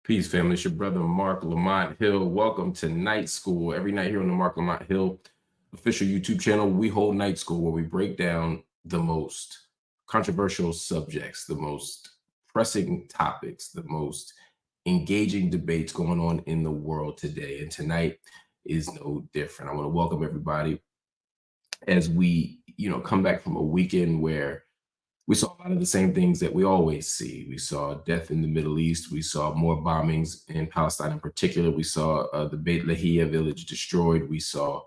Peace, family. It's your brother, Marc Lamont Hill. Welcome to Night School. Every night here on the Marc Lamont Hill official YouTube channel, we hold Night School where we break down the most controversial subjects, the most pressing topics, the most engaging debates going on in the world today. And tonight is no different. I want to welcome everybody as we, come back from a weekend where we saw a lot of the same things that we always see. We saw death in the Middle East. We saw more bombings in Palestine in particular. We saw the Beit Lahia village destroyed. We saw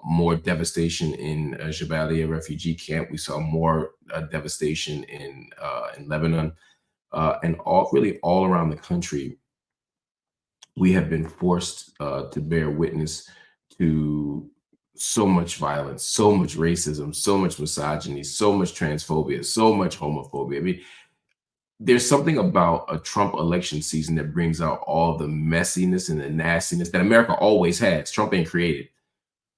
more devastation in Jabalia refugee camp. We saw more devastation in Lebanon. And all around the country, we have been forced to bear witness to so much violence, so much racism, so much misogyny, so much transphobia, so much homophobia. I mean, there's something about a Trump election season that brings out all the messiness and the nastiness that America always has. Trump ain't created,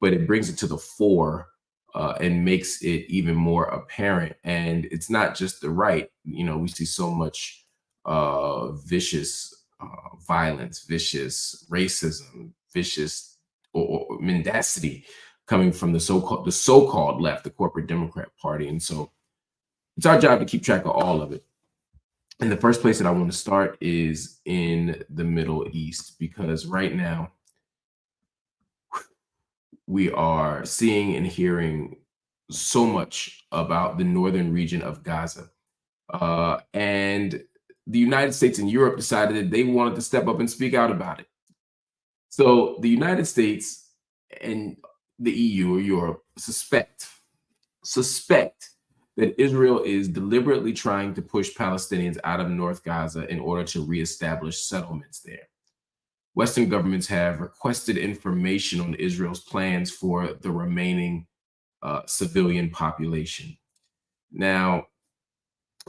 but it brings it to the fore and makes it even more apparent. And it's not just the right. We see so much vicious violence, vicious racism, vicious or mendacity coming from the so-called left, the corporate Democrat Party. And so it's our job to keep track of all of it. And the first place that I want to start is in the Middle East, because right now we are seeing and hearing so much about the northern region of Gaza. And the United States and Europe decided that they wanted to step up and speak out about it. So the United States and the EU or Europe suspect that Israel is deliberately trying to push Palestinians out of North Gaza in order to reestablish settlements there. Western governments have requested information on Israel's plans for the remaining civilian population. Now,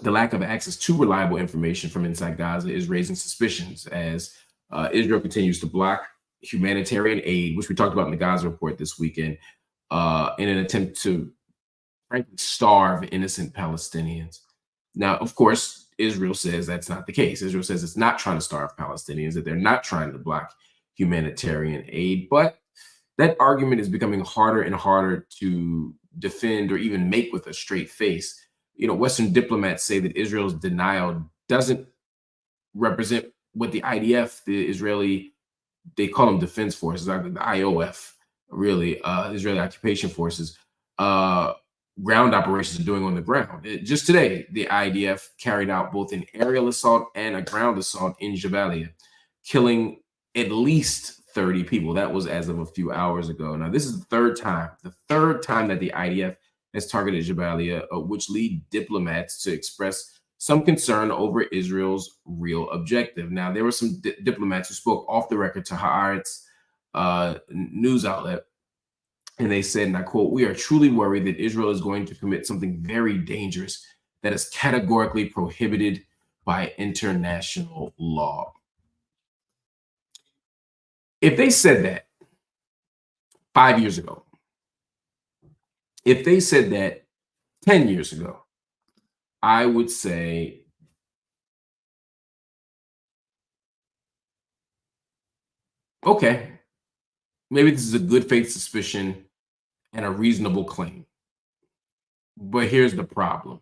the lack of access to reliable information from inside Gaza is raising suspicions as Israel continues to block humanitarian aid, which we talked about in the Gaza report this weekend, in an attempt to, frankly, starve innocent Palestinians. Now, of course, Israel says that's not the case. Israel says it's not trying to starve Palestinians, that they're not trying to block humanitarian aid. But that argument is becoming harder and harder to defend or even make with a straight face. Western diplomats say that Israel's denial doesn't represent what the IDF, the Israeli, they call them defense forces, the IOF, really, Israeli occupation forces, ground operations are doing on the ground. Just today, the IDF carried out both an aerial assault and a ground assault in Jabalia, killing at least 30 people. That was as of a few hours ago. Now, this is the third time that the IDF has targeted Jabalia, which lead diplomats to express some concern over Israel's real objective. Now, there were some diplomats who spoke off the record to Haaretz news outlet, and they said, and I quote, "We are truly worried that Israel is going to commit something very dangerous that is categorically prohibited by international law." If they said that 5 years ago, if they said that 10 years ago, I would say, okay, maybe this is a good faith suspicion and a reasonable claim. But here's the problem.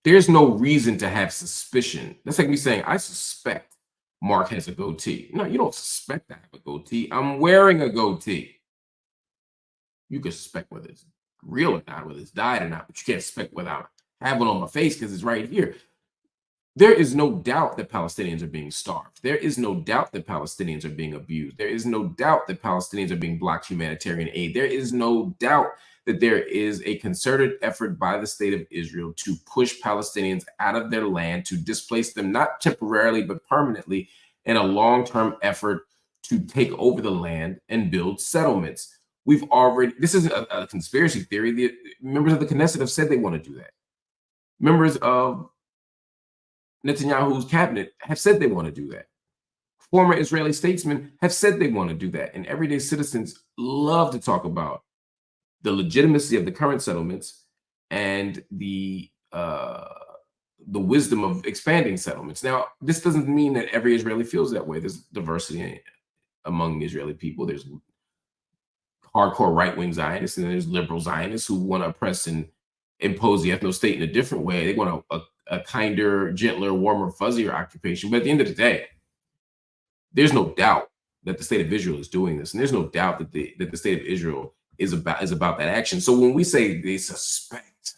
There's no reason to have suspicion. That's like me saying, I suspect Mark has a goatee. No, you don't suspect I have a goatee. I'm wearing a goatee. You can suspect whether it's real or not, whether it's dyed or not, but you can't suspect whether I have one on my face because it's right here. There is no doubt that Palestinians are being starved. There is no doubt that Palestinians are being abused. There is no doubt that Palestinians are being blocked humanitarian aid. There is no doubt that there is a concerted effort by the state of Israel to push Palestinians out of their land, to displace them, not temporarily, but permanently, in a long-term effort to take over the land and build settlements. This isn't a conspiracy theory. The members of the Knesset have said they want to do that. Members of Netanyahu's cabinet have said they want to do that. Former Israeli statesmen have said they want to do that. And everyday citizens love to talk about the legitimacy of the current settlements and the the wisdom of expanding settlements. Now, this doesn't mean that every Israeli feels that way. There's diversity among Israeli people. There's hardcore right-wing Zionists, and there's liberal Zionists who want to oppress and impose the ethno-state in a different way. They want a kinder, gentler, warmer, fuzzier occupation. But at the end of the day, there's no doubt that the state of Israel is doing this, and there's no doubt that the state of Israel is about that action. So when we say they suspect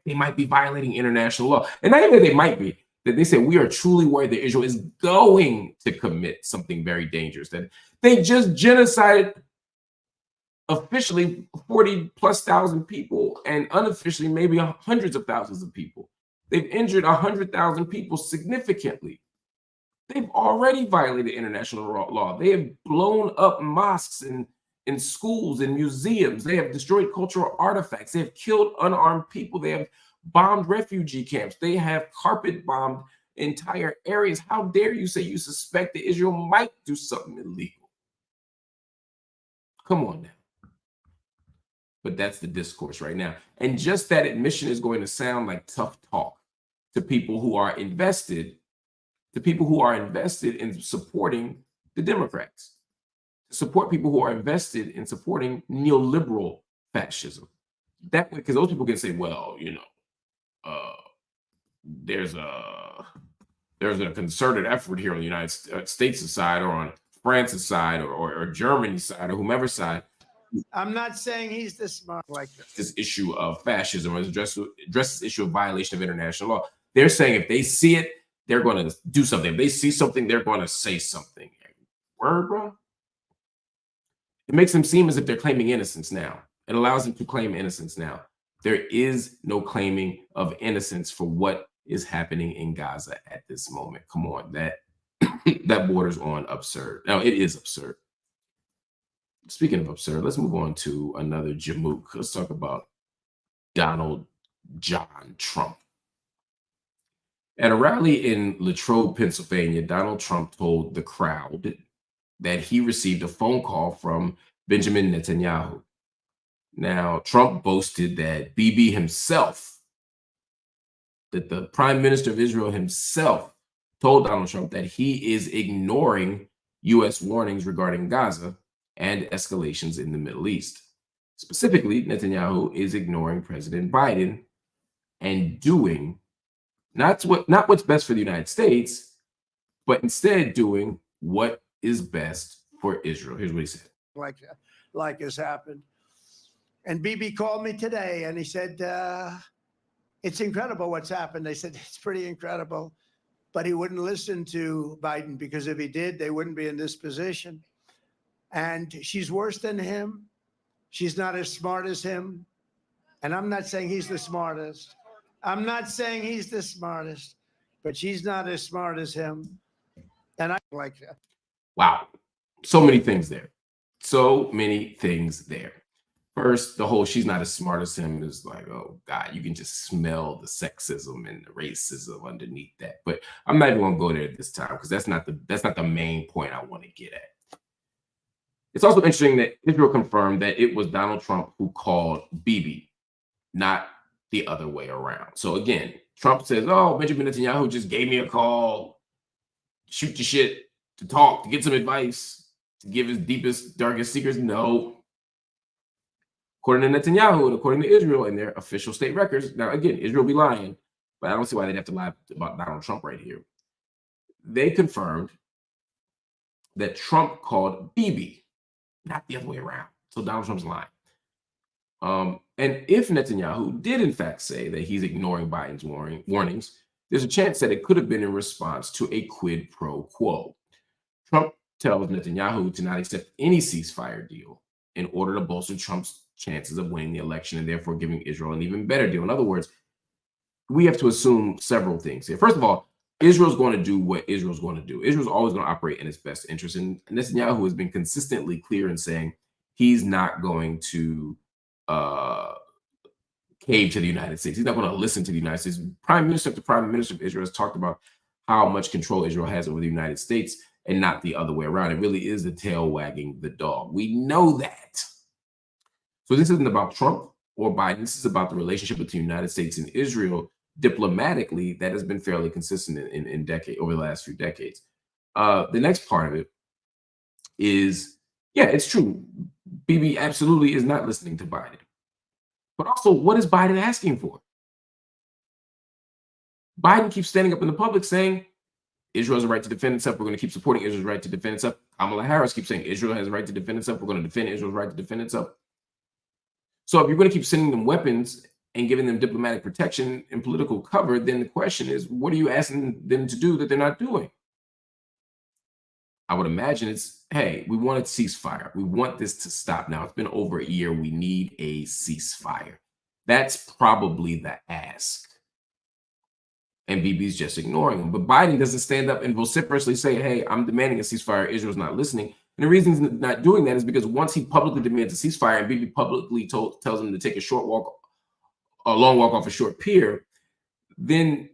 they might be violating international law, and not even that they might be, that they say we are truly worried that Israel is going to commit something very dangerous, that they just genocided officially 40,000+ people, and unofficially maybe hundreds of thousands of people. They've injured 100,000 people significantly. They've already violated international law. They have blown up mosques and in schools and museums. They have destroyed cultural artifacts. They have killed unarmed people. They have bombed refugee camps. They have carpet bombed entire areas. How dare you say you suspect that Israel might do something illegal? Come on now. But that's the discourse right now. And just that admission is going to sound like tough talk to people who are invested, in supporting the Democrats, support people who are invested in supporting neoliberal fascism. That way, because those people can say, well, there's a concerted effort here on the United States side, or on France's side, or Germany's side, or whomever's side. I'm not saying he's the smart like this issue of fascism, or address this issue of violation of international law. They're saying if they see it, they're going to do something. If they see something, they're going to say something. Word, bro? It makes them seem as if they're claiming innocence now. It allows them to claim innocence now. There is no claiming of innocence for what is happening in Gaza at this moment. Come on, that borders on absurd. Now, it is absurd. Speaking of absurd, let's move on to another Jamook. Let's talk about Donald John Trump. At a rally in Latrobe, Pennsylvania, Donald Trump told the crowd that he received a phone call from Benjamin Netanyahu. Now, Trump boasted that Bibi himself, that the Prime Minister of Israel himself, told Donald Trump that he is ignoring U.S. warnings regarding Gaza and escalations in the Middle East. Specifically, Netanyahu is ignoring President Biden and doing not what's best for the United States, but instead doing what is best for Israel. Here's what he said. Like has happened. And Bibi called me today and he said, it's incredible what's happened. I said, it's pretty incredible. But he wouldn't listen to Biden, because if he did, they wouldn't be in this position. And she's worse than him. She's not as smart as him. And I'm not saying he's the smartest. I'm not saying he's the smartest, but she's not as smart as him. And I like that. Wow. So many things there. So many things there. First, the whole she's not as smart as him is like, oh God, you can just smell the sexism and the racism underneath that. But I'm not even gonna go there this time, because that's not the main point I want to get at. It's also interesting that Israel confirmed that it was Donald Trump who called Bibi, not the other way around. So again, Trump says, oh, Benjamin Netanyahu just gave me a call, shoot the shit, to talk, to get some advice, to give his deepest, darkest secrets. No. According to Netanyahu and according to Israel and their official state records, now again, Israel be lying, but I don't see why they'd have to lie about Donald Trump right here. They confirmed that Trump called Bibi, not the other way around. So Donald Trump's lying. And if Netanyahu did in fact say that he's ignoring Biden's warnings, there's a chance that it could have been in response to a quid pro quo. Trump tells Netanyahu to not accept any ceasefire deal in order to bolster Trump's chances of winning the election and therefore giving Israel an even better deal. In other words, we have to assume several things here. First of all, Israel's going to do what Israel's going to do. Israel's always going to operate in its best interest. And Netanyahu has been consistently clear in saying he's not going to cave to the United States. He's not going to listen to the United States. Prime Minister after Prime Minister of Israel has talked about how much control Israel has over the United States and not the other way around. It really is the tail wagging the dog. We know that. So this isn't about Trump or Biden. This is about the relationship between the United States and Israel diplomatically, that has been fairly consistent over the last few decades. The next part of it is, yeah, it's true. Bibi absolutely is not listening to Biden. But also, what is Biden asking for? Biden keeps standing up in the public saying, Israel has a right to defend itself. We're going to keep supporting Israel's right to defend itself. Kamala Harris keeps saying Israel has a right to defend itself. We're going to defend Israel's right to defend itself. So if you're going to keep sending them weapons and giving them diplomatic protection and political cover, then the question is, what are you asking them to do that they're not doing? I would imagine it's, hey, we want a ceasefire. We want this to stop now. It's been over a year. We need a ceasefire. That's probably the ask. And Bibi's just ignoring him. But Biden doesn't stand up and vociferously say, hey, I'm demanding a ceasefire. Israel's not listening. And the reason he's not doing that is because once he publicly demands a ceasefire and Bibi publicly tells him to take a long walk off a short pier, then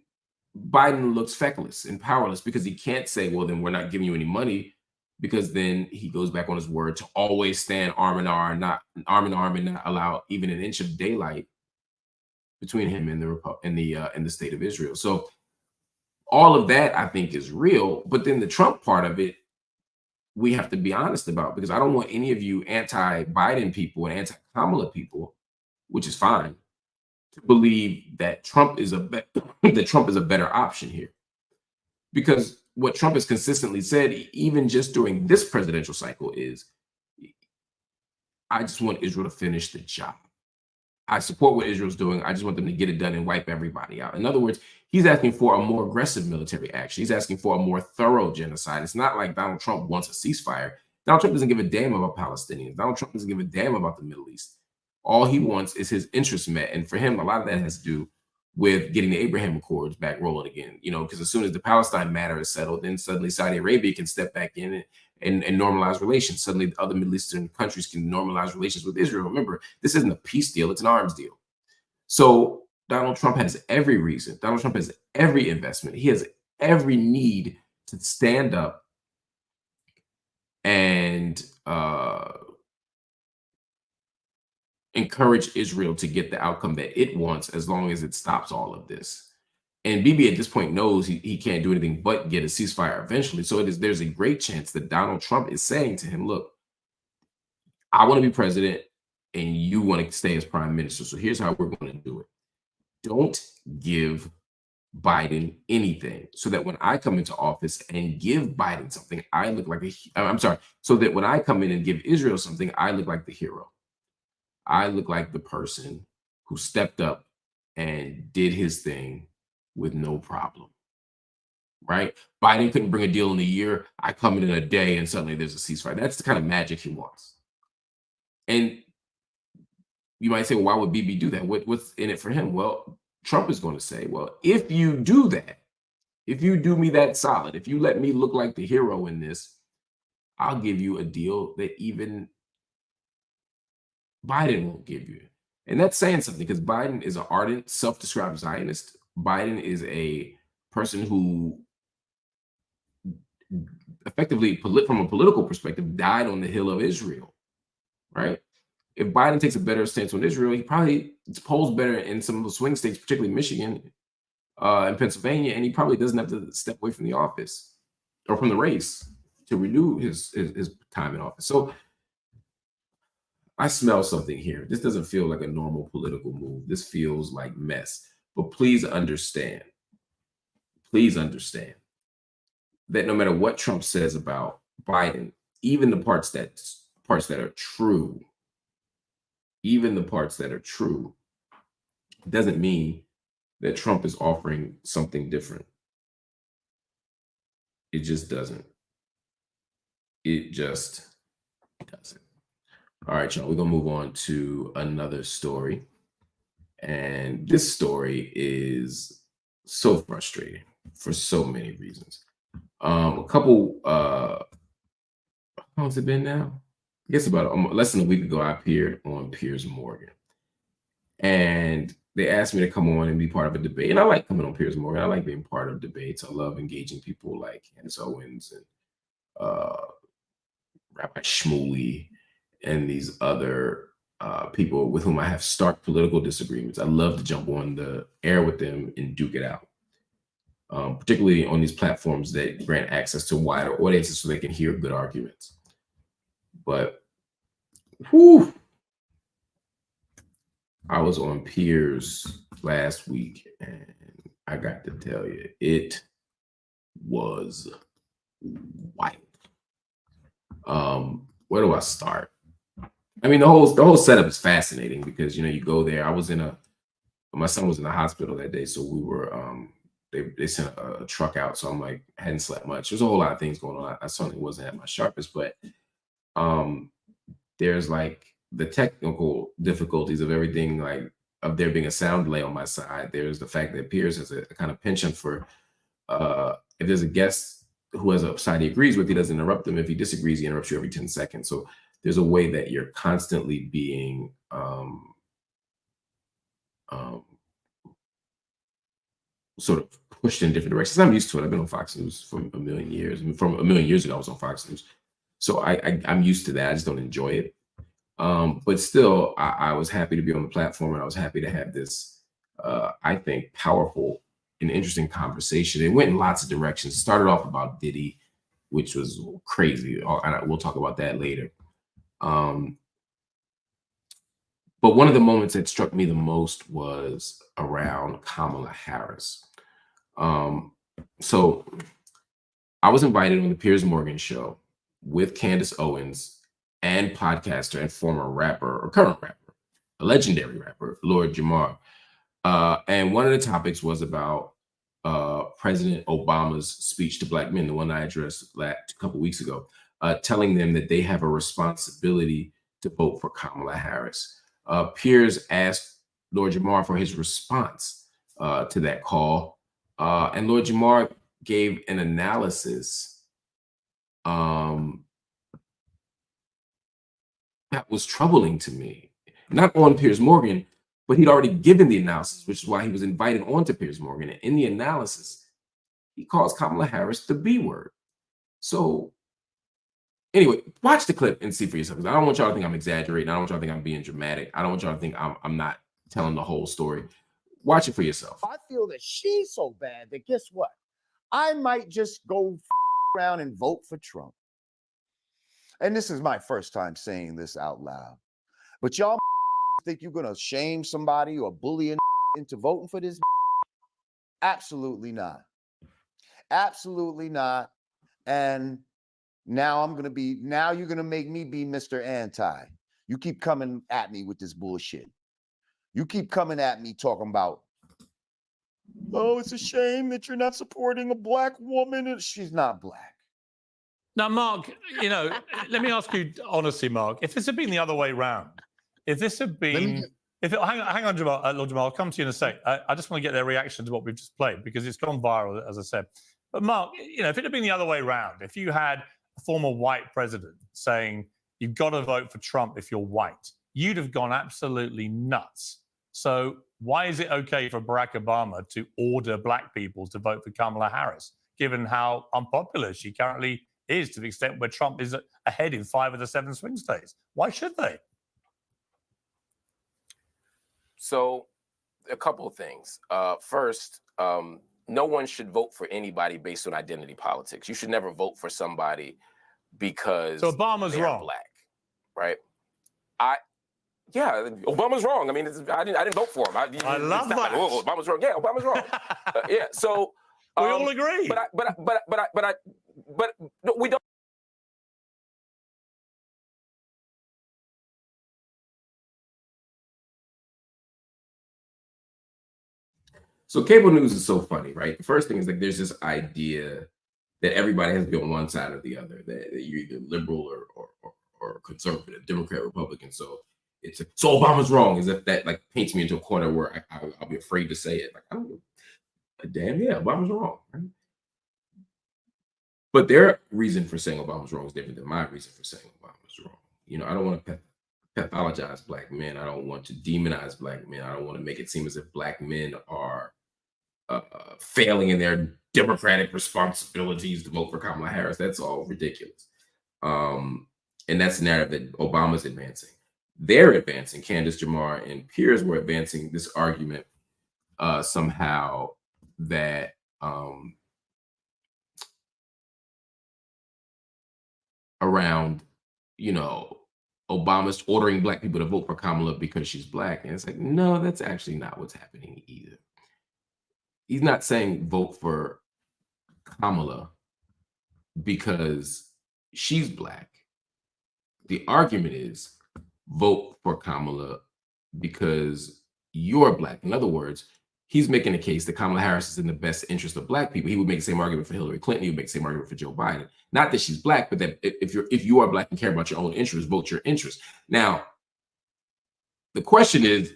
Biden looks feckless and powerless because he can't say, well, then we're not giving you any money, because then he goes back on his word to always stand arm in arm and not allow even an inch of daylight between him and the state of Israel. So all of that, I think, is real. But then the Trump part of it, we have to be honest about, because I don't want any of you anti-Biden people and anti-Kamala people, which is fine, to believe that Trump is a better option here. Because what Trump has consistently said, even just during this presidential cycle, is, I just want Israel to finish the job. I support what Israel's doing. I just want them to get it done and wipe everybody out. In other words, he's asking for a more aggressive military action. He's asking for a more thorough genocide. It's not like Donald Trump wants a ceasefire. Donald Trump doesn't give a damn about Palestinians. Donald Trump doesn't give a damn about the Middle East. All he wants is his interests met. And for him, a lot of that has to do with getting the Abraham Accords back rolling again, because as soon as the Palestine matter is settled, then suddenly Saudi Arabia can step back in and normalize relations. Suddenly other Middle Eastern countries can normalize relations with Israel. Remember, this isn't a peace deal, it's an arms deal. So Donald Trump has every reason. Donald Trump has every investment. He has every need to stand up and encourage Israel to get the outcome that it wants, as long as it stops all of this. And Bibi at this point knows he can't do anything but get a ceasefire eventually. So there's a great chance that Donald Trump is saying to him, look, I want to be president and you want to stay as prime minister. So here's how we're going to do it. Don't give Biden anything, so that when I come into office and give Biden something, I look like so that when I come in and give Israel something, I look like the hero. I look like the person who stepped up and did his thing with no problem, right? Biden couldn't bring a deal in a year. I come in a day and suddenly there's a ceasefire. That's the kind of magic he wants. And you might say, well, why would Bibi do that? What's in it for him? Well, Trump is going to say, well, if you do that, if you do me that solid, if you let me look like the hero in this, I'll give you a deal that even Biden won't give you. And that's saying something, because Biden is an ardent, self-described Zionist. Biden is a person who effectively, from a political perspective, died on the hill of Israel, right? If Biden takes a better stance on Israel, he probably polls better in some of the swing states, particularly Michigan and Pennsylvania, and he probably doesn't have to step away from the office or from the race to renew his time in office. So I smell something here. This doesn't feel like a normal political move. This feels like mess. But please understand that no matter what Trump says about Biden, even the parts that are true, doesn't mean that Trump is offering something different. It just doesn't. It just doesn't. All right, y'all, we're going to move on to another story. And this story is so frustrating for so many reasons. A couple, how long has it been now? I guess about less than a week ago, I appeared on Piers Morgan. And they asked me to come on and be part of a debate. And I like coming on Piers Morgan. I like being part of debates. I love engaging people like Candace Owens and Rabbi Shmuley and these other people with whom I have stark political disagreements. I love to jump on the air with them and duke it out, particularly on these platforms that grant access to wider audiences so they can hear good arguments. But whew, I was on Piers last week, and I got to tell you, it was wild. Where do I start? I mean, the whole setup is fascinating because, you know, you go there. My son was in the hospital that day, so we were they sent a truck out, so I'm like, hadn't slept much. There's a whole lot of things going on. I certainly wasn't at my sharpest, but there's like the technical difficulties of everything, like of there being a sound delay on my side. There's the fact that Piers has a kind of penchant for if there's a guest who has a side he agrees with, he doesn't interrupt them. If he disagrees, he interrupts you every 10 seconds. So there's a way that you're constantly being sort of pushed in different directions. I'm used to it. I've been on Fox News for a million years. I mean, from a million years ago, I was on Fox News. So I'm used to that. I just don't enjoy it. But still, I was happy to be on the platform, and I was happy to have this, I think, powerful and interesting conversation. It went in lots of directions. It started off about Diddy, which was crazy. We'll talk about that later. But one of the moments that struck me the most was around Kamala Harris. So I was invited on the Piers Morgan show with Candace Owens and podcaster and former rapper, or current rapper, a legendary rapper, Lord Jamar. And one of the topics was about President Obama's speech to Black men, the one I addressed a couple weeks ago, telling them that they have a responsibility to vote for Kamala Harris. Piers asked Lord Jamar for his response to that call. And Lord Jamar gave an analysis that was troubling to me. Not on Piers Morgan, but he'd already given the analysis, which is why he was invited onto Piers Morgan. And in the analysis, he calls Kamala Harris the B word. So anyway, watch the clip and see for yourself. I don't want y'all to think I'm exaggerating. I don't want y'all to think I'm being dramatic. I don't want y'all to think I'm not telling the whole story. Watch it for yourself. I feel that she's so bad that guess what? I might just go around and vote for Trump. And this is my first time saying this out loud. But y'all think you're going to shame somebody or bully into voting for this? Absolutely not. Absolutely not. And now you're going to make me be Mr. Anti. You keep coming at me with this bullshit. You keep coming at me talking about, oh, it's a shame that you're not supporting a Black woman. And she's not Black. Now, Mark, you know, let me ask you honestly, Mark, if this had been the other way around, if this had been, hang on, Jamal, Lord Jamar, I'll come to you in a sec. I just want to get their reaction to what we've just played because it's gone viral, as I said. But Mark, you know, if it had been the other way around, if you had a former white president saying you've got to vote for Trump if you're white, you'd have gone absolutely nuts. So why is it okay for Barack Obama to order Black people to vote for Kamala Harris, given how unpopular she currently is to the extent where Trump is ahead in 5 of the 7 swing states? Why should they? So a couple of things. First, no one should vote for anybody based on identity politics. You should never vote for somebody because so Obama's wrong. Black, right? Yeah, Obama's wrong. I mean, I didn't vote for him. I love that. Oh, Obama's wrong. Yeah, Obama's wrong. Yeah. So we all agree. But we don't. So cable news is so funny, right? The first thing is like there's this idea that everybody has to be on one side or the other, that you're either liberal or conservative, Democrat, Republican. So it's so Obama's wrong, as if that like paints me into a corner where I'll be afraid to say it. Like, I don't know. Damn, yeah, Obama's wrong. Right? But their reason for saying Obama's wrong is different than my reason for saying Obama's wrong. You know, I don't want to pathologize Black men. I don't want to demonize Black men. I don't want to make it seem as if Black men are failing in their democratic responsibilities to vote for Kamala Harris. That's all ridiculous. And that's the narrative that Obama's advancing. they're advancing, Candace Jamar and Piers were advancing this argument somehow that around, you know, Obama's ordering black people to vote for Kamala because she's black. And it's like, no, that's actually not what's happening either. He's not saying vote for Kamala because she's black. The argument is vote for Kamala because you're black. In other words, he's making a case that Kamala Harris is in the best interest of black people. He would make the same argument for Hillary Clinton. He would make the same argument for Joe Biden. Not that she's black, but that if you are black and care about your own interests, vote your interests. Now, the question is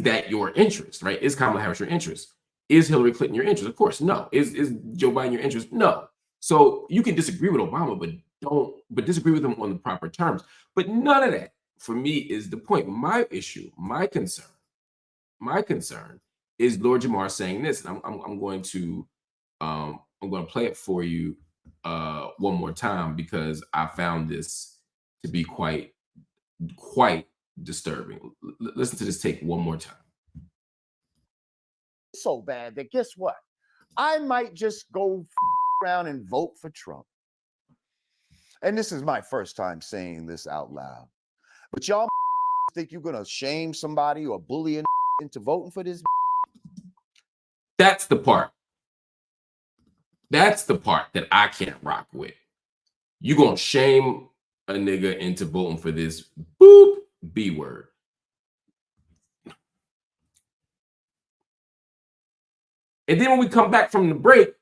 that your interest, right? Is Kamala Harris your interest? Is Hillary Clinton your interest? Of course, no. Is Joe Biden your interest? No. So you can disagree with Obama, but disagree with him on the proper terms. But none of that, for me, is the point. My issue, my concern is Lord Jamar saying this, and I'm going to play it for you one more time because I found this to be quite disturbing. Listen to this tape one more time. So bad that guess what? I might just go around and vote for Trump. And this is my first time saying this out loud. But y'all think you're gonna shame somebody or bully into voting for this? That's the part. That's the part that I can't rock with. You gonna shame a nigga into voting for this boop B word. And then when we come back from the break,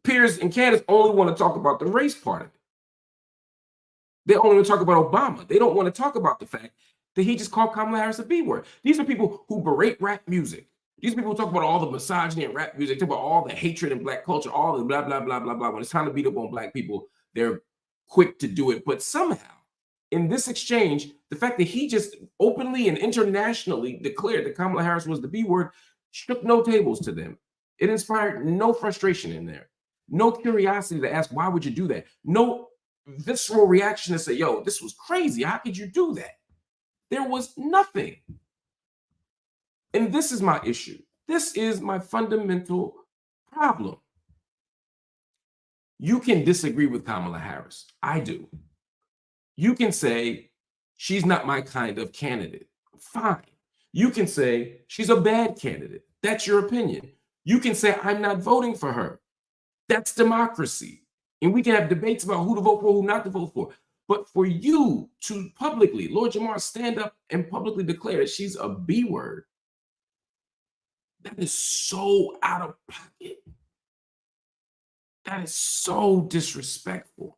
Piers and Candace only want to talk about the race part of it. They only want to talk about Obama. They don't want to talk about the fact that he just called Kamala Harris a B word. These are people who berate rap music. These people talk about all the misogyny in rap music, talk about all the hatred in black culture, all the blah, blah, blah, blah, blah. When it's time to beat up on black people, they're quick to do it. But somehow, in this exchange, the fact that he just openly and internationally declared that Kamala Harris was the B word shook no tables to them. It inspired no frustration in there, no curiosity to ask, why would you do that? No visceral reaction to say, yo, this was crazy. How could you do that? There was nothing. And this is my issue. This is my fundamental problem. You can disagree with Kamala Harris. I do. You can say, she's not my kind of candidate. Fine. You can say, she's a bad candidate. That's your opinion. You can say, I'm not voting for her. That's democracy. And we can have debates about who to vote for, who not to vote for. But for you to publicly, Lord Jamar, stand up and publicly declare that she's a B word, that is so out of pocket. That is so disrespectful.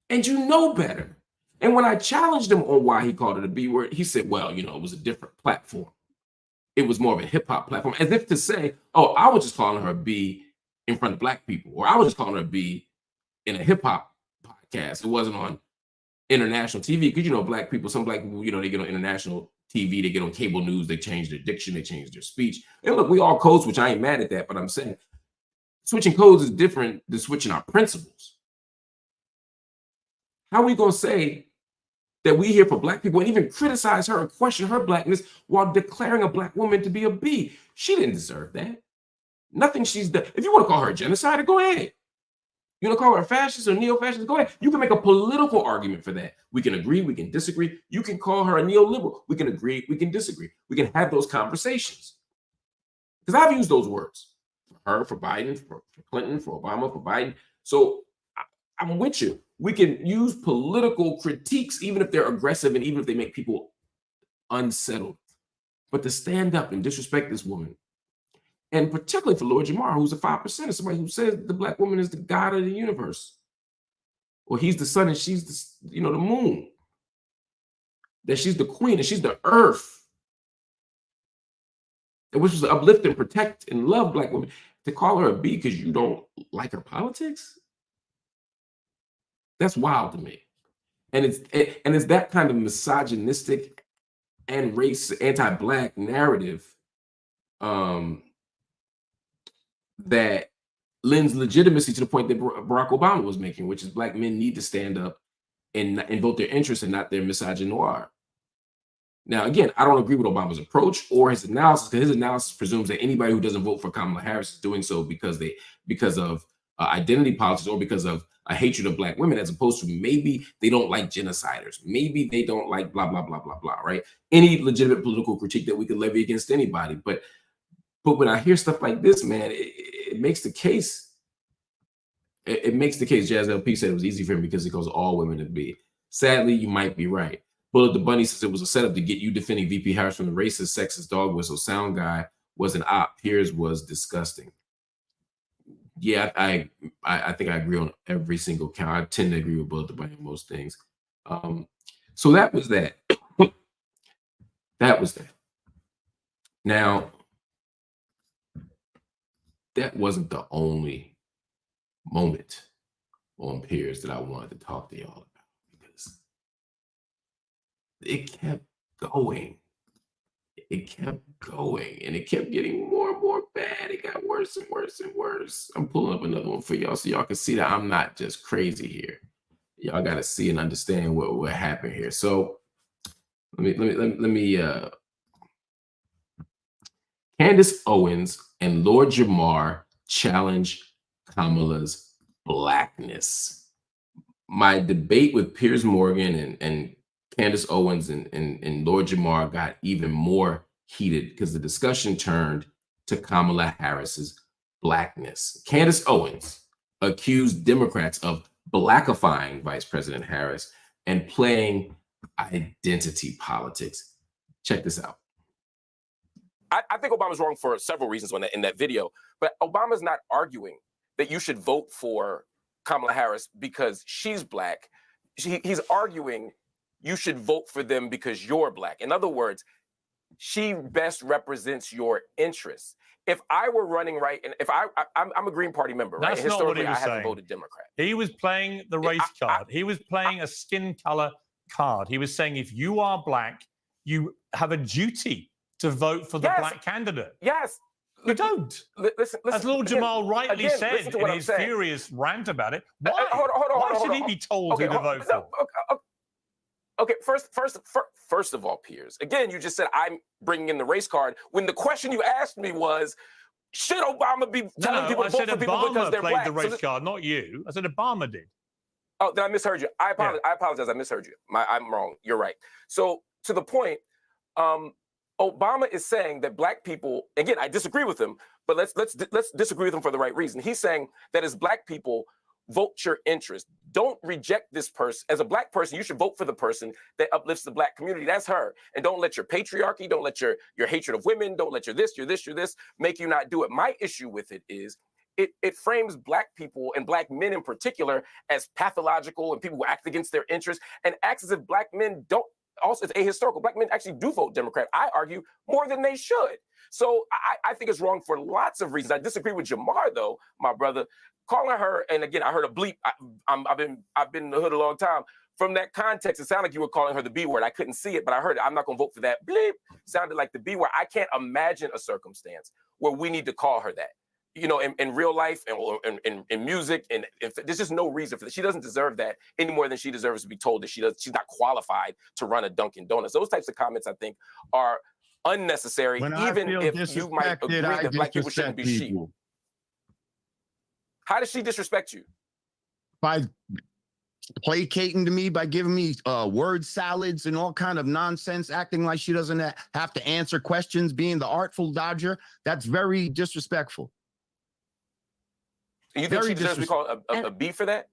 And you know better. And when I challenged him on why he called it a B word, he said, well, you know, it was a different platform. It was more of a hip hop platform, as if to say, oh, I was just calling her a B in front of black people, or I was just calling her a B in a hip hop podcast. It wasn't on international TV because, you know, black people, some black people, you know, they get on international TV, they get on cable news, they change their diction, they change their speech. And look, we all code switch. I ain't mad at that, but I'm saying switching codes is different than switching our principles. How are we going to say that we here for black people and even criticize her and question her blackness while declaring a black woman to be a B? She didn't deserve that. Nothing she's done. If you want to call her a genocider, go ahead. You want to call her a fascist or neo-fascist, go ahead. You can make a political argument for that. We can agree, we can disagree. You can call her a neoliberal. We can agree, we can disagree. We can have those conversations. Because I've used those words. For her, for Biden, for Clinton, for Obama, for Biden. So I'm with you. We can use political critiques, even if they're aggressive and even if they make people unsettled. But to stand up and disrespect this woman, and particularly for Lord Jamar, who's a 5%, somebody who says the black woman is the god of the universe, or he's the sun and she's the, you know, the moon, that she's the queen and she's the earth, and which was to uplift and protect and love black women, to call her a B because you don't like her politics. That's wild to me. And it's that kind of misogynistic and race anti-black narrative that lends legitimacy to the point that Barack Obama was making, which is black men need to stand up and vote their interests and not their misogynoir. Now, again, I don't agree with Obama's approach or his analysis, because his analysis presumes that anybody who doesn't vote for Kamala Harris is doing so because of identity politics or because of a hatred of Black women, as opposed to maybe they don't like genociders, maybe they don't like blah blah blah blah blah. Right? Any legitimate political critique that we could levy against anybody, but when I hear stuff like this, man, it makes the case. It makes the case. Jazz LP said it was easy for him because he calls all women to be. Sadly, you might be right. Bullet the Bunny says it was a setup to get you defending VP Harris from the racist, sexist, dog whistle sound guy was an op. Piers was disgusting. Yeah, I think I agree on every single count. I tend to agree with Bullet the Bunny on most things. So that was that. That was that. Now, that wasn't the only moment on Piers that I wanted to talk to y'all about, because it kept going. It kept going, and it kept getting more and more bad. It got worse and worse and worse. I'm pulling up another one for y'all so y'all can see that I'm not just crazy here. Y'all got to see and understand what happened here. So let me Candace Owens and Lord Jamar challenge Kamala's blackness. My debate with Piers Morgan and Candace Owens and Lord Jamar got even more heated because the discussion turned to Kamala Harris's blackness. Candace Owens accused Democrats of blackifying Vice President Harris and playing identity politics. Check this out. I think Obama's wrong for several reasons in that video, but Obama's not arguing that you should vote for Kamala Harris because she's Black. He's arguing you should vote for them because you're Black. In other words, she best represents your interests. If I were running right, and if I'm a Green Party member, right? That's not what he Historically, I was haven't saying. voted Democrat. He was playing the race card. He was playing a skin color card. He was saying if you are Black, you have a duty to vote for the Black candidate. Yes. You don't. Listen, as Lord Jamal rightly said in his furious rant about it, why? Why should he be told who to vote for? Okay, first of all, Piers, again, you just said I'm bringing in the race card when the question you asked me was, should Obama be telling people to vote for people because they're Black? Obama played the race card, not you. I said Obama did. Oh, then I misheard you. I apologize. I apologize. I misheard you. I'm wrong. You're right. So to the point, Obama is saying that Black people, again, I disagree with him, but let's disagree with him for the right reason. He's saying that as Black people, vote your interest. Don't reject this person. As a Black person, you should vote for the person that uplifts the Black community. That's her. And don't let your patriarchy, don't let your hatred of women, don't let your this make you not do it. My issue with it is it frames Black people and Black men in particular as pathological and people who act against their interests, and acts as if Black men don't. Also, it's ahistorical. Black men actually do vote Democrat. I argue more than they should. So I think it's wrong for lots of reasons. I disagree with Jamar, though, my brother, calling her. And again, I heard a bleep. I've been in the hood a long time. From that context, it sounded like you were calling her the B word. I couldn't see it, but I heard it. I'm not going to vote for that. Bleep sounded like the B word. I can't imagine a circumstance where we need to call her that. You know, in real life and in music, and if there's just no reason for that. She doesn't deserve that any more than she deserves to be told that she's not qualified to run a Dunkin' Donuts. Those types of comments, I think, are unnecessary, even if you might agree that Black people shouldn't be sheep. How does she disrespect you? By placating to me, by giving me word salads and all kind of nonsense, acting like she doesn't have to answer questions, being the artful dodger. That's very disrespectful. You think she deserves to be called a B for that?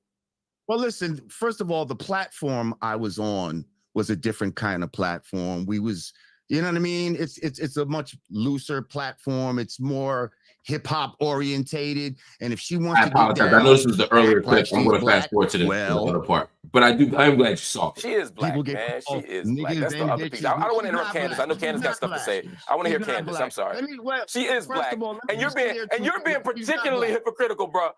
Well, listen, first of all, the platform I was on was a different kind of platform. We was, you know what I mean? It's a much looser platform. It's more hip hop orientated. And if she wants I apologize. I know this was the earlier clip. I'm going to fast forward to the other part. But I am glad you saw it. She is Black, man. She is Black. That's the other piece. I don't want to interrupt Candace. I know Candace got stuff to say. I want to hear Candace. I'm sorry. She is Black. And you're being particularly hypocritical, bro.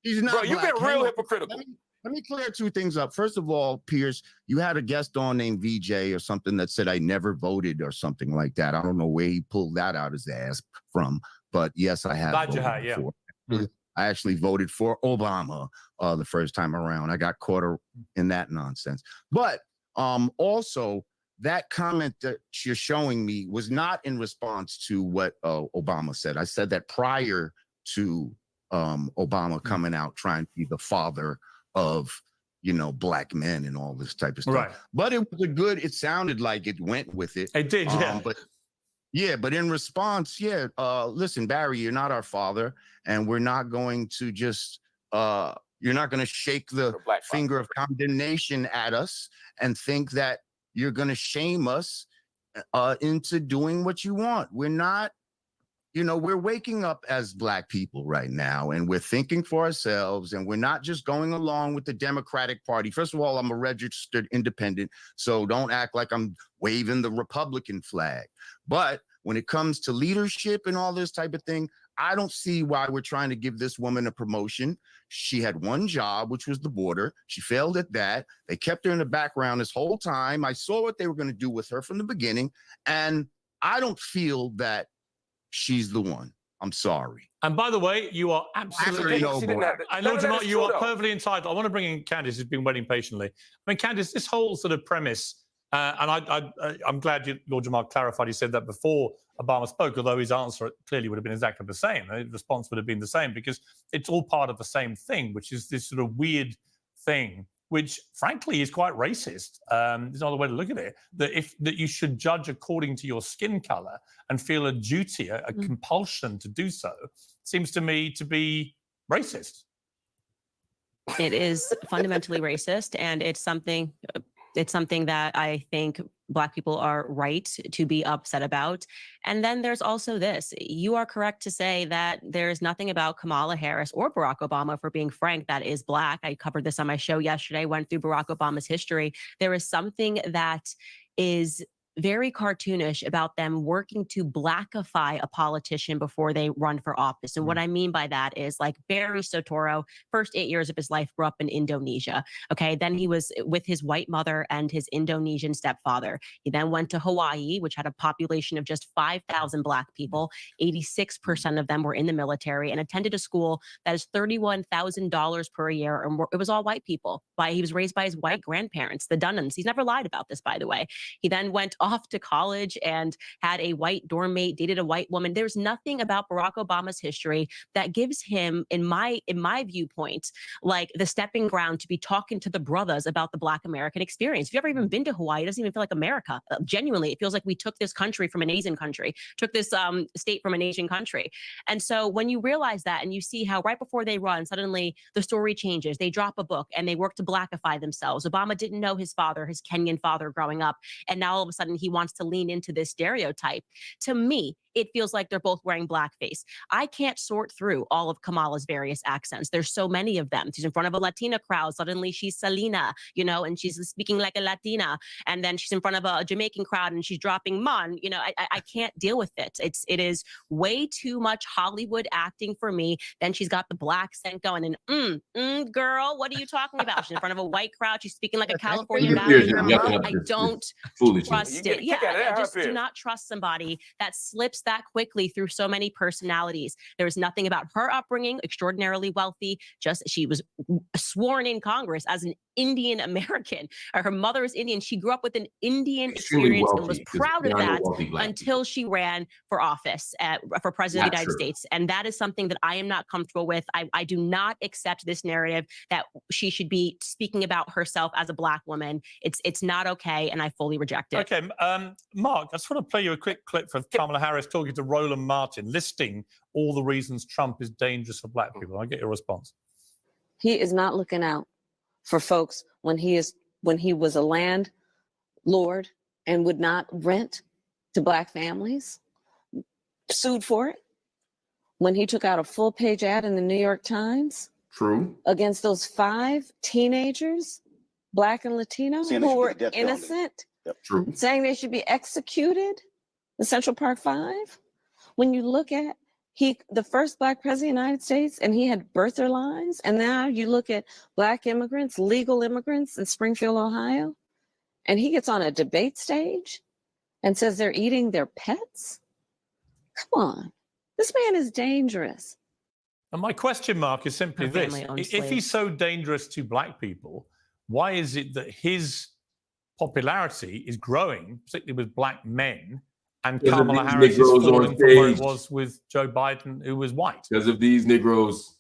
She's not Bro, you've been real hypocritical. Let me clear two things up. First of all, Piers, you had a guest on named VJ or something that said I never voted or something like that. I don't know where he pulled that out his ass from, but yes, I have. Glad you had, yeah. I actually voted for Obama the first time around. I got caught in that nonsense. But also, that comment that you're showing me was not in response to what Obama said. I said that prior to Obama coming out trying to be the father of, you know, black men and all this type of stuff. Right. But it was it sounded like it went with it. It did, yeah. But in response, listen, Barry, you're not our father, and we're not going to just, you're not going to shake the finger of condemnation at us and think that you're going to shame us into doing what you want. We're not, you know, we're waking up as black people right now, and we're thinking for ourselves, and we're not just going along with the Democratic Party. First of all, I'm a registered independent, so don't act like I'm waving the Republican flag. But when it comes to leadership and all this type of thing, I don't see why we're trying to give this woman a promotion. She had one job, which was the border. She failed at that. They kept her in the background this whole time. I saw what they were going to do with her from the beginning, and I don't feel that she's the one. I'm sorry. And by the way, you are absolutely Lord Jamar, you are perfectly entitled. I want to bring in Candace, who's been waiting patiently. I mean, Candace, this whole sort of premise, and I'm glad Lord Jamar clarified he said that before Obama spoke, although his answer clearly would have been exactly the same. The response would have been the same, because it's all part of the same thing, which is this sort of weird thing, which frankly is quite racist. There's another way to look at it, that you should judge according to your skin color and feel a duty, a compulsion to do so, seems to me to be racist. It is fundamentally racist, and it's something that I think Black people are right to be upset about. And then there's also this. You are correct to say that there's nothing about Kamala Harris or Barack Obama, for being frank, that is Black. I covered this on my show yesterday, went through Barack Obama's history. There is something that is very cartoonish about them working to Blackify a politician before they run for office. And what I mean by that is, like, Barry Soetoro, first 8 years of his life grew up in Indonesia. Okay. Then he was with his white mother and his Indonesian stepfather. He then went to Hawaii, which had a population of just 5,000 Black people. 86% of them were in the military, and attended a school that is $31,000 per year. And it was all white people. He was raised by his white grandparents, the Dunhams. He's never lied about this, by the way. He then went off to college and had a white dorm mate, dated a white woman. There's nothing about Barack Obama's history that gives him, in my viewpoint, like the stepping ground to be talking to the brothers about the Black American experience. If you've ever even been to Hawaii, it doesn't even feel like America. Genuinely, it feels like we took this country from an Asian country, took this state from an Asian country. And so when you realize that, and you see how right before they run, suddenly the story changes. They drop a book and they work to Blackify themselves. Obama didn't know his father, his Kenyan father, growing up, and now all of a sudden he wants to lean into this stereotype. To me, it feels like they're both wearing blackface. I can't sort through all of Kamala's various accents. There's so many of them. She's in front of a Latina crowd. Suddenly she's Selena, you know, and she's speaking like a Latina. And then she's in front of a Jamaican crowd and she's dropping mon. You know, I can't deal with it. It is way too much Hollywood acting for me. Then she's got the black scent going and girl, what are you talking about? She's in front of a white crowd. She's speaking like a California Valley. I don't trust it. Yeah, I just do not trust somebody that slips that quickly through so many personalities. There was nothing about her upbringing, extraordinarily wealthy. Just she was sworn in Congress as an Indian American. Her mother is Indian. She grew up with an Indian experience and was proud of that until she ran for office for president of the United States. And that is something that I am not comfortable with. I do not accept this narrative that she should be speaking about herself as a Black woman. It's not okay, and I fully reject it. Okay, Mark, I just want to play you a quick clip from Kamala Harris talking to Roland Martin, listing all the reasons Trump is dangerous for Black people. I'll get your response. He is not looking out for folks when he was a landlord and would not rent to Black families, sued for it. When he took out a full-page ad in the New York Times against those 5 teenagers, Black and Latino, who were innocent, saying they should be executed, the Central Park 5. When you look at the first Black president of the United States, and he had birther lines, and now you look at Black immigrants, legal immigrants in Springfield, Ohio, and he gets on a debate stage and says they're eating their pets. Come on, this man is dangerous. And my question mark is simply Her this. family owned If slaves. he's so dangerous to black people, why is it that his popularity is growing, particularly with black men, and Because of Kamala these Harris is Negroes on falling from where it stage. was with Joe Biden, who was white? Because of these Negroes.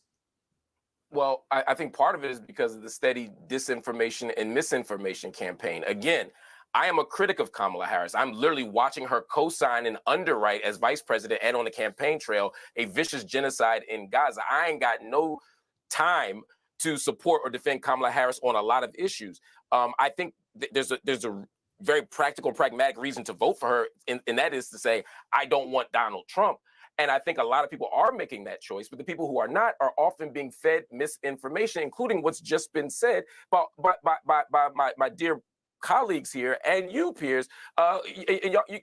Well, I think part of it is because of the steady disinformation and misinformation campaign. Again, I am a critic of Kamala Harris. I'm literally watching her co-sign and underwrite as vice president and on the campaign trail a vicious genocide in Gaza. I ain't got no time to support or defend Kamala Harris on a lot of issues. I think there's a very practical and pragmatic reason to vote for her, and that is to say, I don't want Donald Trump. And I think a lot of people are making that choice, but the people who are not are often being fed misinformation, including what's just been said by my dear colleagues here and you, Piers.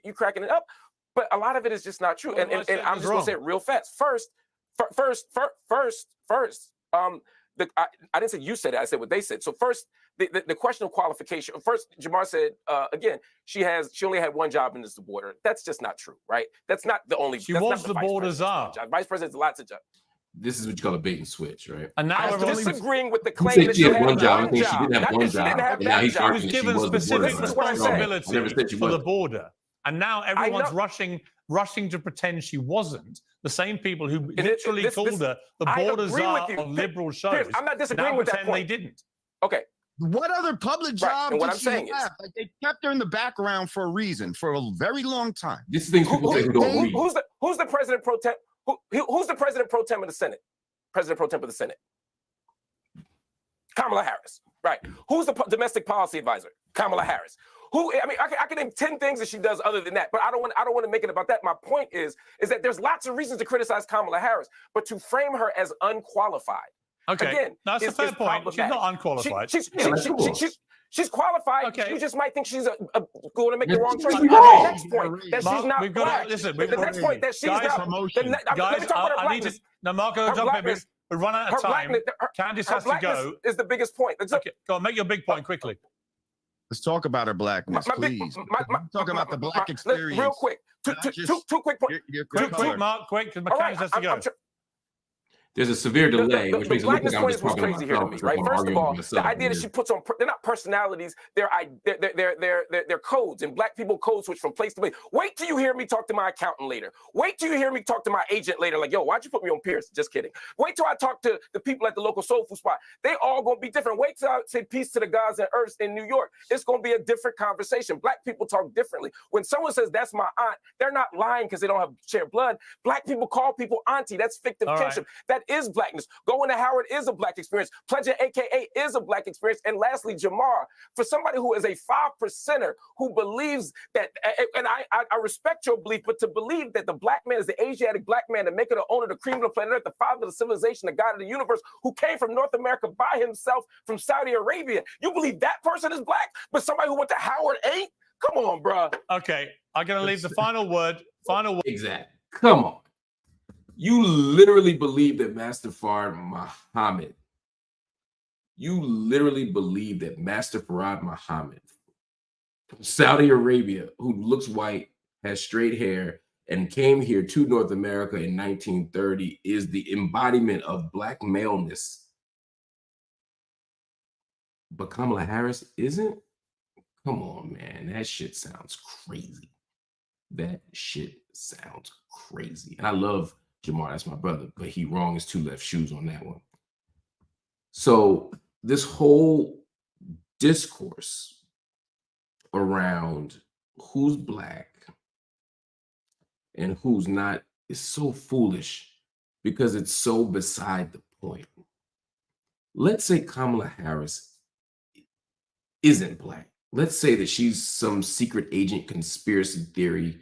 You cracking it up, but a lot of it is just not true. And I'm just gonna say it real fast. First. I didn't say you said it. I said what they said. So first, the question of qualification. First, Jamar said again, she only had one job in this border. That's just not true, right? That's not the only. She was the border czar. Vice president's lots of jobs. This is what you call a bait and switch, right? And now I'm everyone's disagreeing with the You claim said that she she had had one job. I think she job. didn't have Not one that she didn't job. have And now that he's job. She arguing was she given was the specific border. That's what I'm saying. I never responsibility said she for the wasn't. border. And now everyone's know. rushing to pretend she wasn't. The same people who And literally this- called her the I border agree czar with you. on liberal shows. Piers, I'm not disagreeing now with that pretend point. they didn't. Okay. What other public job and what did I'm she saying is- have? Like, they kept her in the background for a reason, for a very long time. This is things people say who don't read. Who's the president pro tem? Who's the president pro tem of the Senate? President pro tem of the Senate. Kamala Harris, right? Who's the domestic policy advisor? Kamala Harris. I can name 10 things that she does other than that, but I don't want to make it about that. My point is that there's lots of reasons to criticize Kamala Harris, but to frame her as unqualified. Okay, Again, that's a fair point. She's not unqualified. She's qualified. Okay. You just might think she's going to make the wrong choice. She's The wrong. next point that Mark, she's not we've got black. to listen. The next point that she's guys, not. promotion. Let me Guys, talk about her I need to. blackness. Now, Marco, Her jump in. blackness- We've run out Her of time. blackness, Candace her has to blackness go. is the biggest point. Okay, go on, make your big point quickly. Let's talk about her blackness, please. Talking about the black experience. Real quick. Two quick points. Quick, Mark, quick, because Candace has to go. There's a severe delay, which makes it look blackness like I'm point just is what's talking crazy here to me, myself, right? I'm First of arguing all, with myself. the idea that she puts on, they're not personalities, they're codes, and black people code switch from place to place. Wait till you hear me talk to my accountant later. Wait till you hear me talk to my agent later. Like, yo, why'd you put me on Piers? Just kidding. Wait till I talk to the people at the local soul food spot. They all gonna be different. Wait till I say peace to the Gazans and Earths in New York. It's gonna be a different conversation. Black people talk differently. When someone says that's my aunt, they're not lying because they don't have shared blood. Black people call people auntie. That's fictive All right. kinship. That is blackness. Going to Howard is a black experience. Pledging AKA is a black experience. And lastly, Jamar, for somebody who is a 5%er who believes that, and I respect your belief, but to believe that the black man is the Asiatic black man, the maker, the owner, the cream of the planet Earth, the father of the civilization, the God of the universe, who came from North America by himself from Saudi Arabia, you believe that person is black, but somebody who went to Howard ain't? Come on, bro. Okay, I'm going to leave the final word. Exactly. Come on. You literally believe that Master Farad Muhammad, from Saudi Arabia, who looks white, has straight hair, and came here to North America in 1930, is the embodiment of black maleness. But Kamala Harris isn't? Come on, man. That shit sounds crazy. That shit sounds crazy. And I love Jamar, that's my brother, but he wrong as two left shoes on that one. So this whole discourse around who's black and who's not is so foolish because it's so beside the point. Let's say Kamala Harris isn't black. Let's say that she's some secret agent conspiracy theory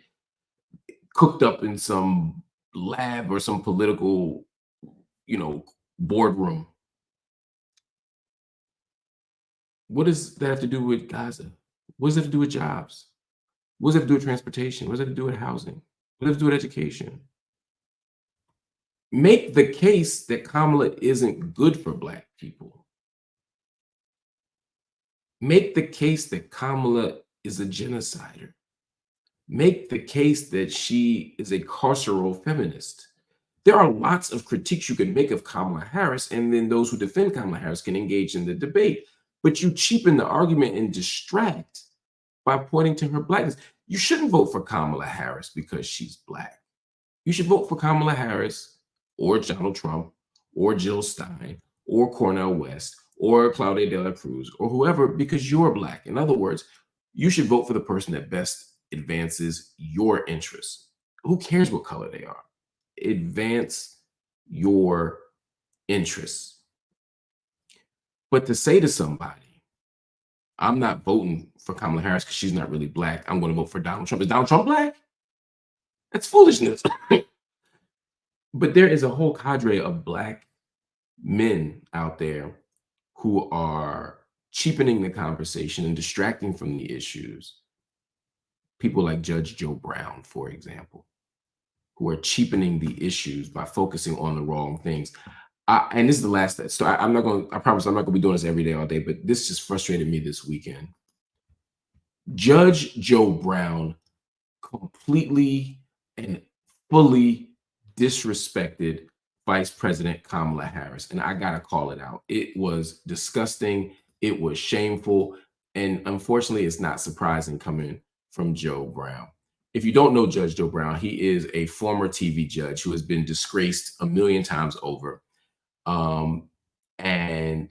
cooked up in some lab or some political, boardroom. What does that have to do with Gaza? What does that have to do with jobs? What does that have to do with transportation? What does that have to do with housing? What does that have to do with education? Make the case that Kamala isn't good for black people. Make the case that Kamala is a genocider. Make the case that she is a carceral feminist. There are lots of critiques you can make of Kamala Harris, and then those who defend Kamala Harris can engage in the debate. But you cheapen the argument and distract by pointing to her blackness. You shouldn't vote for Kamala Harris because she's black. You should vote for Kamala Harris or Donald Trump or Jill Stein or Cornel West or Claudia de la Cruz or whoever because you're black. In other words, you should vote for the person that best advances your interests. Who cares what color they are? Advance your interests. But to say to somebody, I'm not voting for Kamala Harris because she's not really black, I'm going to vote for Donald Trump. Is Donald Trump black? That's foolishness. But there is a whole cadre of black men out there who are cheapening the conversation and distracting from the issues. People like Judge Joe Brown, for example, who are cheapening the issues by focusing on the wrong things. And this is the last, so I promise I'm not gonna be doing this every day, all day, but this just frustrated me this weekend. Judge Joe Brown completely and fully disrespected Vice President Kamala Harris. And I gotta call it out. It was disgusting, it was shameful, and unfortunately, it's not surprising coming from Joe Brown. If you don't know Judge Joe Brown, he is a former TV judge who has been disgraced a million times over. And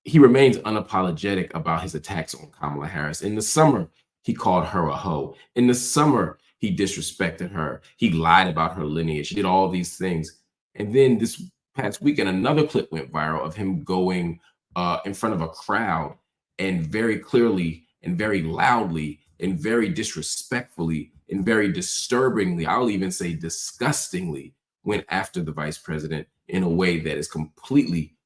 he remains unapologetic about his attacks on Kamala Harris. In the summer, he called her a hoe. In the summer, he disrespected her. He lied about her lineage. He did all these things. And then this past weekend, another clip went viral of him going in front of a crowd and very clearly and very loudly and very disrespectfully and very disturbingly, I'll even say disgustingly, went after the vice president in a way that is completely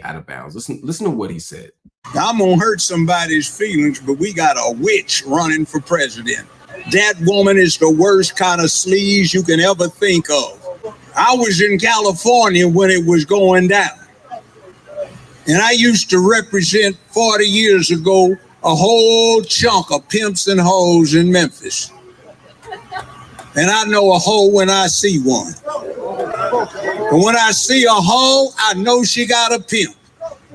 out of bounds. Listen to what he said. I'm gonna hurt somebody's feelings, but we got a witch running for president. That woman is the worst kind of sleaze you can ever think of. I was in California when it was going down. And I used to represent 40 years ago a whole chunk of pimps and hoes in Memphis. And I know a hoe when I see one. And when I see a hoe, I know she got a pimp.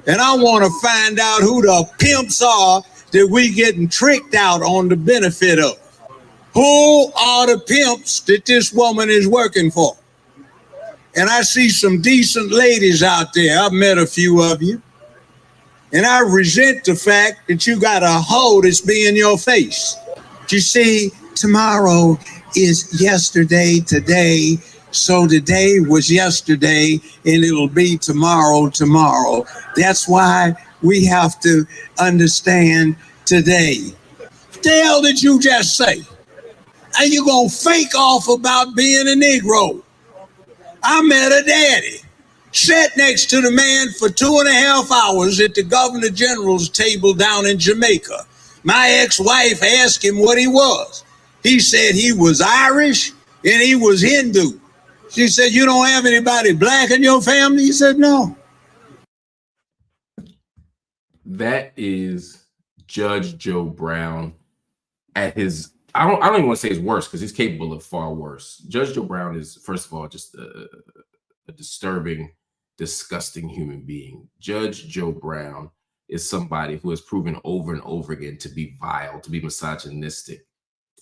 And I want to find out who the pimps are that we getting tricked out on the benefit of. Who are the pimps that this woman is working for? And I see some decent ladies out there. I've met a few of you. And I resent the fact that you got a hoe that's being your face. You see, tomorrow is yesterday today. So today was yesterday and it'll be tomorrow. That's why we have to understand today. What the hell did you just say? Are you gonna fake off about being a Negro? I met a daddy. Sat next to the man for 2.5 hours at the Governor General's table down in Jamaica. My ex-wife asked him what he was. He said he was Irish and he was Hindu. She said, you don't have anybody black in your family? He said, no. That is Judge Joe Brown at his, I don't even want to say his worst because he's capable of far worse. Judge Joe Brown is, first of all, just a disturbing, disgusting human being. Judge Joe Brown is somebody who has proven over and over again to be vile, to be misogynistic,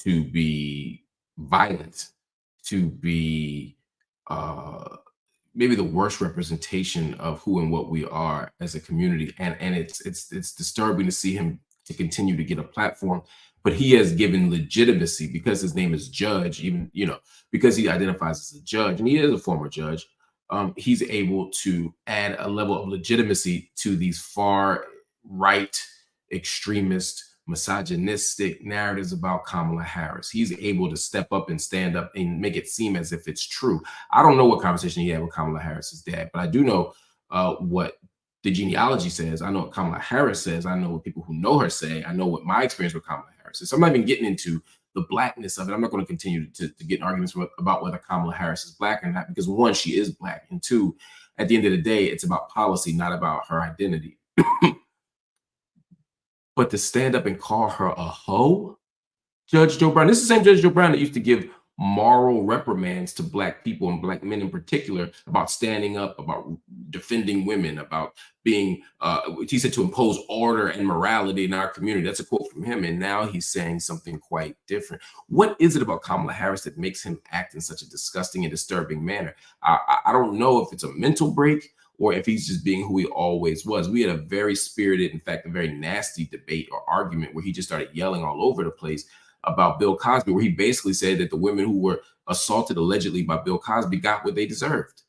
to be violent, to be maybe the worst representation of who and what we are as a community. And it's disturbing to see him to continue to get a platform, but he has given legitimacy because his name is Judge, even, because he identifies as a judge and he is a former judge. He's able to add a level of legitimacy to these far right, extremist, misogynistic narratives about Kamala Harris. He's able to step up and stand up and make it seem as if it's true. I don't know what conversation he had with Kamala Harris's dad, but I do know what the genealogy says. I know what Kamala Harris says. I know what people who know her say. I know what my experience with Kamala Harris is. So I'm not even getting into the blackness of it. I'm not going to continue to get in arguments about whether Kamala Harris is black or not, because one, she is black, and two, at the end of the day, it's about policy, not about her identity. But to stand up and call her a hoe, Judge Joe Brown, this is the same Judge Joe Brown that used to give moral reprimands to Black people and Black men in particular about standing up, about defending women, about being, he said, to impose order and morality in our community. That's a quote from him. And now he's saying something quite different. What is it about Kamala Harris that makes him act in such a disgusting and disturbing manner? I don't know if it's a mental break or if he's just being who he always was. We had a very spirited, in fact, a very nasty debate or argument where he just started yelling all over the place about Bill Cosby, where he basically said that the women who were assaulted allegedly by Bill Cosby got what they deserved.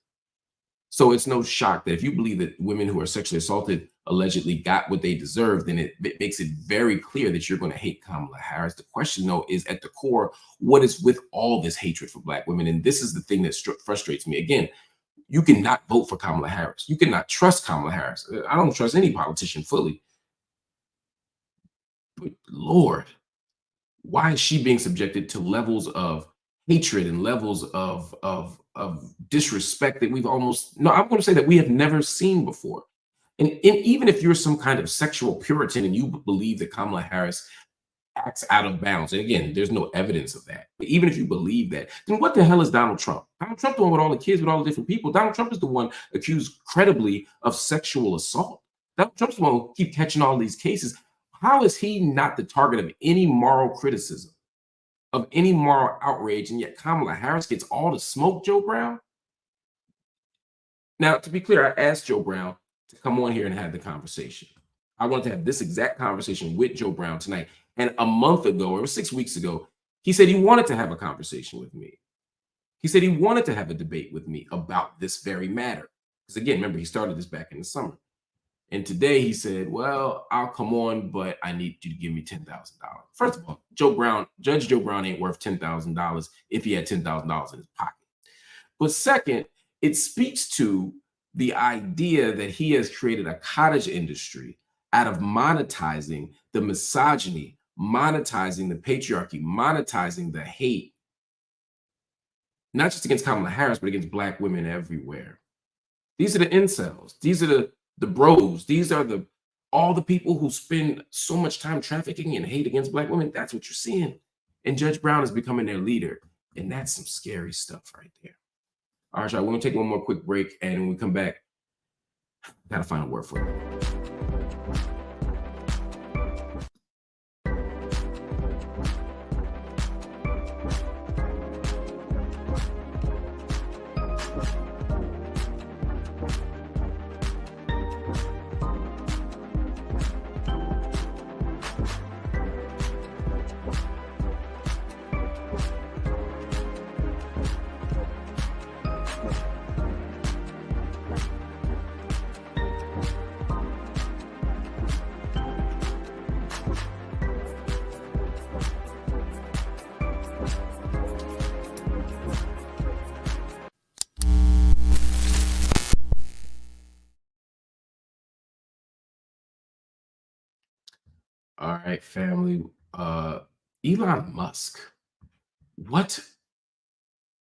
So it's no shock that if you believe that women who are sexually assaulted allegedly got what they deserved, then it makes it very clear that you're going to hate Kamala Harris. The question, though, is at the core, what is with all this hatred for Black women? And this is the thing that frustrates me. Again, you cannot vote for Kamala Harris. You cannot trust Kamala Harris. I don't trust any politician fully. But Lord, why is she being subjected to levels of hatred and levels of disrespect that we've almost, no, I'm going to say that we have never seen before. And even if you're some kind of sexual Puritan and you believe that Kamala Harris acts out of bounds, and again, there's no evidence of that, but even if you believe that, then what the hell is Donald Trump? Donald Trump the one with all the kids, with all the different people. Donald Trump is the one accused credibly of sexual assault. Donald Trump's the one who keep catching all these cases. How is he not the target of any moral criticism, of any moral outrage, and yet Kamala Harris gets all the smoke, Joe Brown? Now, to be clear, I asked Joe Brown to come on here and have the conversation. I wanted to have this exact conversation with Joe Brown tonight. And a month ago, or 6 weeks ago, he said he wanted to have a conversation with me. He said he wanted to have a debate with me about this very matter. Because again, remember, he started this back in the summer. And today he said, well, I'll come on, but I need you to give me $10,000. First of all, Judge Joe Brown ain't worth $10,000 if he had $10,000 in his pocket. But second, it speaks to the idea that he has created a cottage industry out of monetizing the misogyny, monetizing the patriarchy, monetizing the hate, not just against Kamala Harris, but against Black women everywhere. These are the incels. These are the bros. These are all the people who spend so much time trafficking and hate against Black women. That's what you're seeing. And Judge Brown is becoming their leader. And that's some scary stuff right there. All right, y'all, we're going to take one more quick break. And when we come back, got to find a word for it. All right, family. Elon Musk, what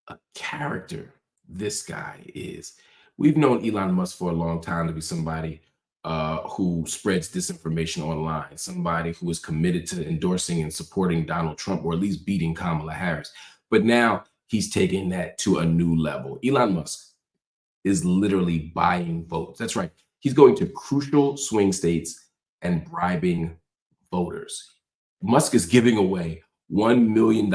a character this guy is. We've known Elon Musk for a long time to be somebody who spreads disinformation online, somebody who is committed to endorsing and supporting Donald Trump, or at least beating Kamala Harris. But now he's taking that to a new level. Elon Musk is literally buying votes. That's right. He's going to crucial swing states and bribing voters. Musk is giving away $1 million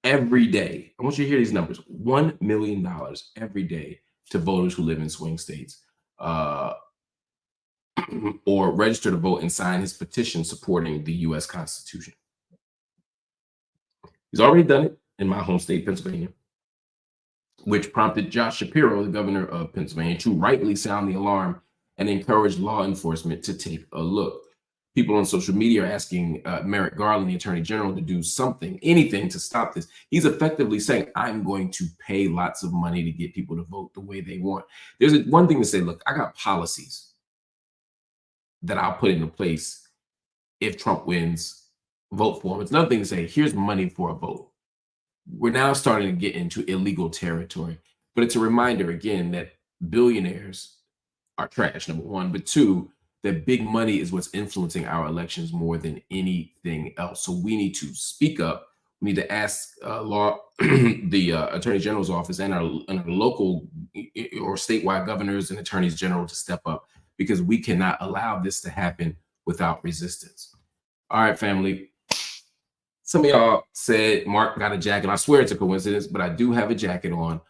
every day. I want you to hear these numbers. $1 million every day to voters who live in swing states or register to vote and sign his petition supporting the U.S. Constitution. He's already done it in my home state, Pennsylvania, which prompted Josh Shapiro, the governor of Pennsylvania, to rightly sound the alarm and encourage law enforcement to take a look. People on social media are asking Merrick Garland, the attorney general, to do something, anything to stop this. He's effectively saying, I'm going to pay lots of money to get people to vote the way they want. There's one thing to say, look, I got policies that I'll put into place if Trump wins, vote for him. It's another thing to say, here's money for a vote. We're now starting to get into illegal territory. But it's a reminder, again, that billionaires are trash, number one. But two, that big money is what's influencing our elections more than anything else. So we need to speak up. We need to ask the Attorney General's office and our local or statewide governors and attorneys general to step up, because we cannot allow this to happen without resistance. All right, family. Some of y'all said Mark got a jacket. I swear it's a coincidence, but I do have a jacket on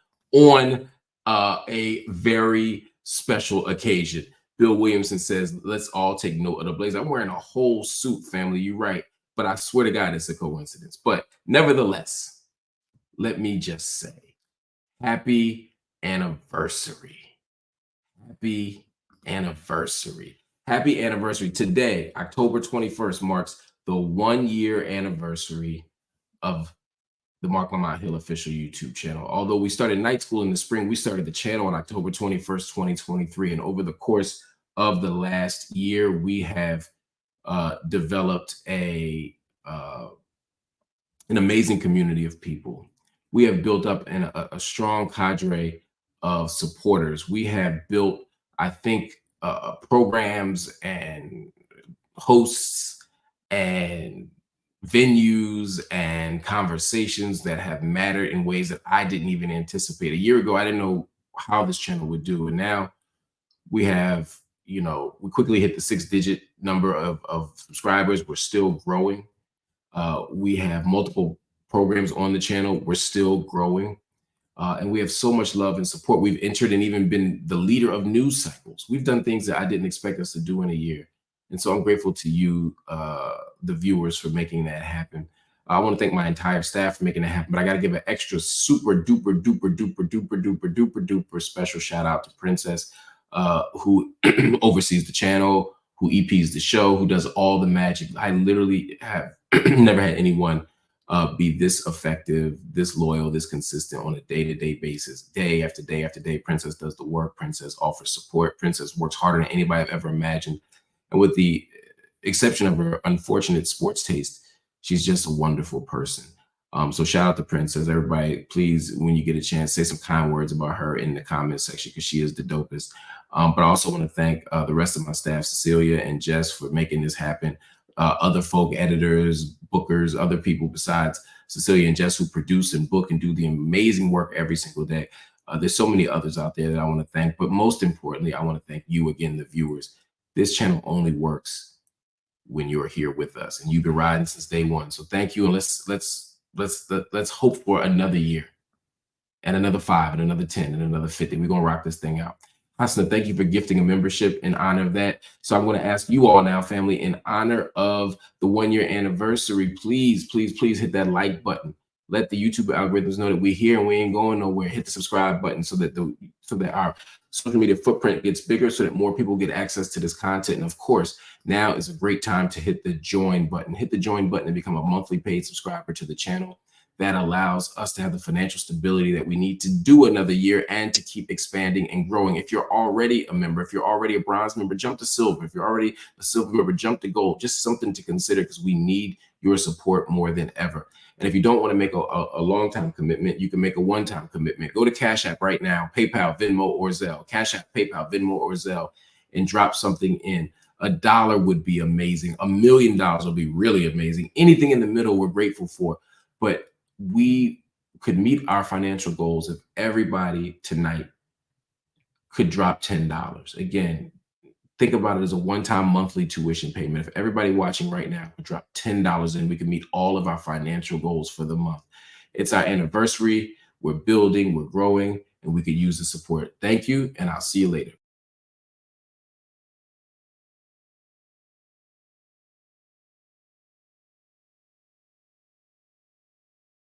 a very special occasion. Bill Williamson says, let's all take note of the blazer. I'm wearing a whole suit, family. You're right. But I swear to God, it's a coincidence. But nevertheless, let me just say, happy anniversary. Happy anniversary. Happy anniversary. Today, October 21st, marks the 1-year anniversary of the Marc Lamont Hill official YouTube channel. Although we started night school in the spring, we started the channel on October 21st, 2023. And over the course of the last year, we have developed an amazing community of people. We have built up a strong cadre of supporters. We have built, I think, programs and hosts and venues and conversations that have mattered in ways that I didn't even anticipate. A year ago, I didn't know how this channel would do. And now we have, we quickly hit the 6-digit number of subscribers. We're still growing. We have multiple programs on the channel. We're still growing. And we have so much love and support. We've entered and even been the leader of news cycles. We've done things that I didn't expect us to do in a year. And so I'm grateful to you, the viewers, for making that happen. I want to thank my entire staff for making that happen, but I got to give an extra super duper duper duper duper duper duper duper special shout out to Princess, who oversees the channel, who EPs the show, who does all the magic. I literally have never had anyone be this effective, this loyal, this consistent on a day-to-day basis, day after day after day. Princess does the work. Princess offers support. Princess works harder than anybody I've ever imagined. And with the exception of her unfortunate sports taste, she's just a wonderful person. So shout out to Princess. Everybody, please, when you get a chance, say some kind words about her in the comment section, because she is the dopest. But I also want to thank the rest of my staff, Cecilia and Jess, for making this happen. Other folk, editors, bookers, other people besides Cecilia and Jess who produce and book and do the amazing work every single day. There's so many others out there that I want to thank. But most importantly, I want to thank you again, the viewers. This channel only works when you're here with us, and you've been riding since day one. So thank you, and let's hope for another year, and another 5, and another 10, and another 50. We're gonna rock this thing out. Hasna, thank you for gifting a membership in honor of that. So I'm going to ask you all now, family, in honor of the 1-year anniversary, please, please, please hit that like button. Let the YouTube algorithms know that we're here and we ain't going nowhere. Hit the subscribe button so that our social media footprint gets bigger, so that more people get access to this content. And of course, now is a great time to hit the join button. Hit the join button and become a monthly paid subscriber to the channel. That allows us to have the financial stability that we need to do another year and to keep expanding and growing. If you're already a member, if you're already a bronze member, jump to silver. If you're already a silver member, jump to gold. Just something to consider, because we need your support more than ever. And if you don't want to make a long-time commitment, you can make a one-time commitment. Go to Cash App right now, PayPal, Venmo, or Zelle. Cash App, PayPal, Venmo, or Zelle, and drop something in. $1 would be amazing. $1 million would be really amazing. Anything in the middle, we're grateful for. But we could meet our financial goals if everybody tonight could drop $10. Again, think about it as a one-time monthly tuition payment. If everybody watching right now would drop $10 in, we could meet all of our financial goals for the month. It's our anniversary. We're building, we're growing, and we could use the support. Thank you, and I'll see you later.